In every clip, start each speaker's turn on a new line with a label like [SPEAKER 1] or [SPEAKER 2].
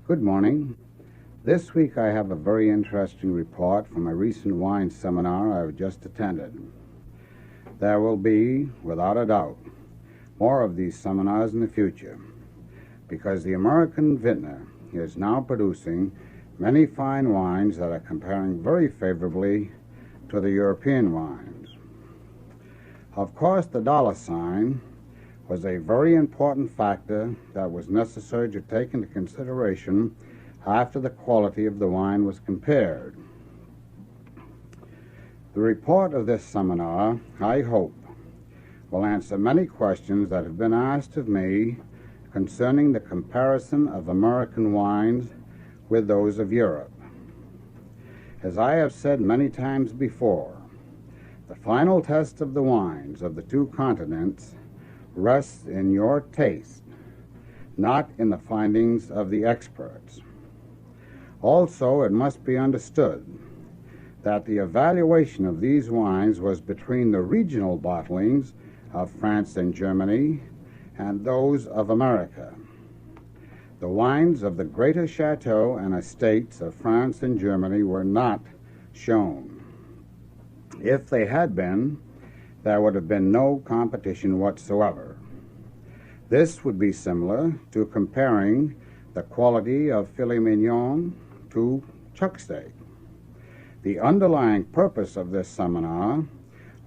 [SPEAKER 1] Good morning. This week I have a very interesting report from a recent wine seminar I've just attended. There will be, without a doubt, more of these seminars in the future because the American vintner is now producing many fine wines that are comparing very favorably to the European wines. Of course, the dollar sign was a very important factor that was necessary to take into consideration after the quality of the wine was compared. The report of this seminar, I hope, will answer many questions that have been asked of me concerning the comparison of American wines with those of Europe. As I have said many times before, the final test of the wines of the two continents rests in your taste, not in the findings of the experts. Also, it must be understood that the evaluation of these wines was between the regional bottlings of France and Germany and those of America. The wines of the greater chateaux and estates of France and Germany were not shown. If they had been, there would have been no competition whatsoever. This would be similar to comparing the quality of filet mignon to chuck steak. The underlying purpose of this seminar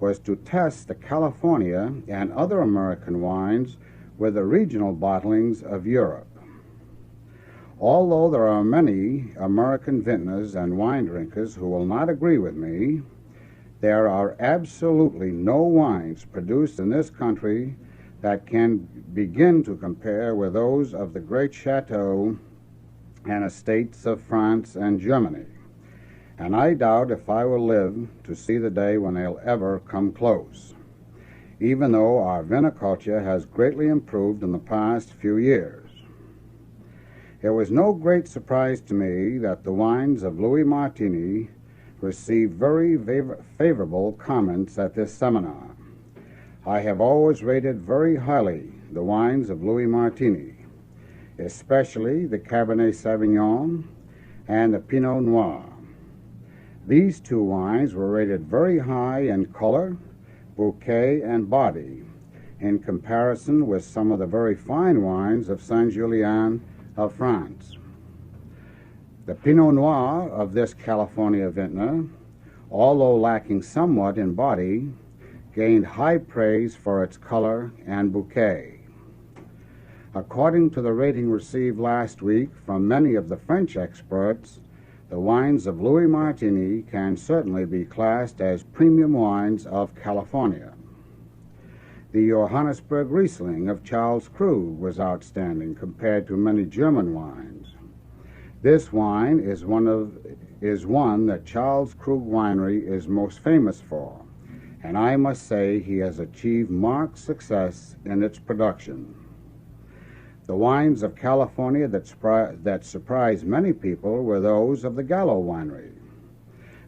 [SPEAKER 1] was to test the California and other American wines with the regional bottlings of Europe. Although there are many American vintners and wine drinkers who will not agree with me, there are absolutely no wines produced in this country that can begin to compare with those of the great chateaux and estates of France and Germany, and I doubt if I will live to see the day when they'll ever come close, even though our viniculture has greatly improved in the past few years. It was no great surprise to me that the wines of Louis Martini received very favorable comments at this seminar. I have always rated very highly the wines of Louis Martini, especially the Cabernet Sauvignon and the Pinot Noir. These two wines were rated very high in color, bouquet, and body in comparison with some of the very fine wines of Saint-Julien of France. The Pinot Noir of this California vintner, although lacking somewhat in body, gained high praise for its color and bouquet. According to the rating received last week from many of the French experts, the wines of Louis Martini can certainly be classed as premium wines of California. The Johannesburg Riesling of Charles Krug was outstanding compared to many German wines. This wine is one that Charles Krug Winery is most famous for, and I must say he has achieved marked success in its production. The wines of California that surprised many people were those of the Gallo Winery.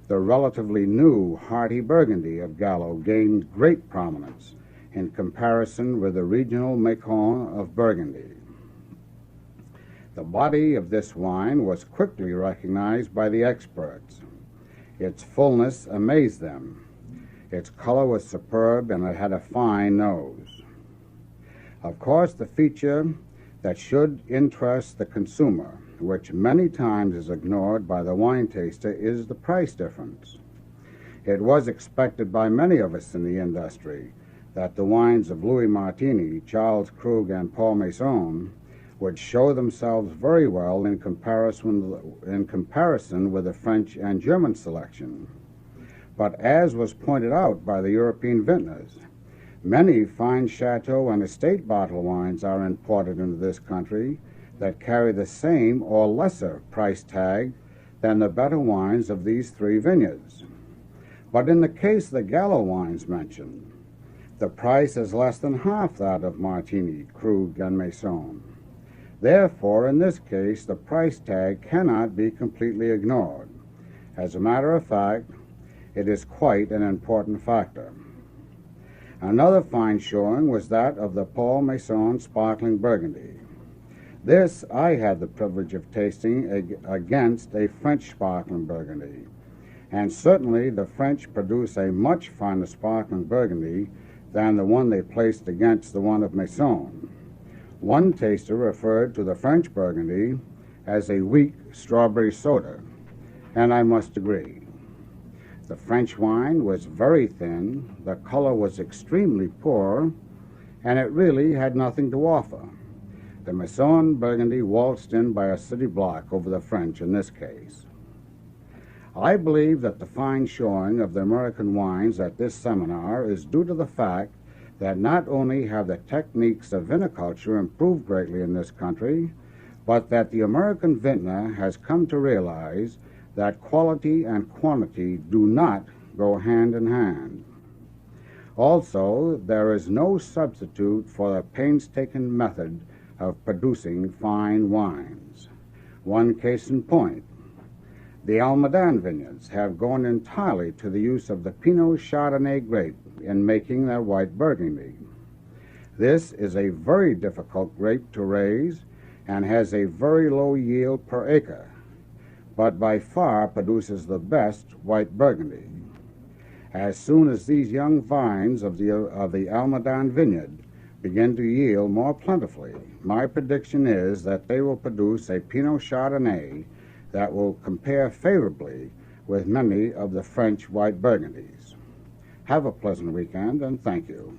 [SPEAKER 1] The relatively new hearty Burgundy of Gallo gained great prominence in comparison with the regional Macon of Burgundy. The body of this wine was quickly recognized by the experts. Its fullness amazed them. Its color was superb, and it had a fine nose. Of course, the feature that should interest the consumer, which many times is ignored by the wine taster, is the price difference. It was expected by many of us in the industry that the wines of Louis Martini, Charles Krug, and Paul Masson would show themselves very well in comparison with the French and German selection. But as was pointed out by the European vintners, many fine chateau and estate bottle wines are imported into this country that carry the same or lesser price tag than the better wines of these three vineyards. But in the case of the Gallo wines mentioned, the price is less than half that of Martini, Krug, and Masson. Therefore, in this case, the price tag cannot be completely ignored. As a matter of fact, it is quite an important factor. Another fine showing was that of the Paul Masson Sparkling Burgundy. This I had the privilege of tasting against a French sparkling Burgundy, and certainly the French produce a much finer sparkling Burgundy than the one they placed against the one of Maison. One taster referred to the French Burgundy as a weak strawberry soda, and I must agree. The French wine was very thin, the color was extremely poor, and it really had nothing to offer. The Maison Burgundy waltzed in by a city block over the French in this case. I believe that the fine showing of the American wines at this seminar is due to the fact that not only have the techniques of viniculture improved greatly in this country, but that the American vintner has come to realize that quality and quantity do not go hand in hand. Also, there is no substitute for the painstaking method of producing fine wines. One case in point, the Almaden vineyards have gone entirely to the use of the Pinot Chardonnay grape in making their white Burgundy. This is a very difficult grape to raise and has a very low yield per acre, but by far produces the best white Burgundy. As soon as these young vines of the Almaden vineyard begin to yield more plentifully, my prediction is that they will produce a Pinot Chardonnay that will compare favorably with many of the French white Burgundies. Have a pleasant weekend, and thank you.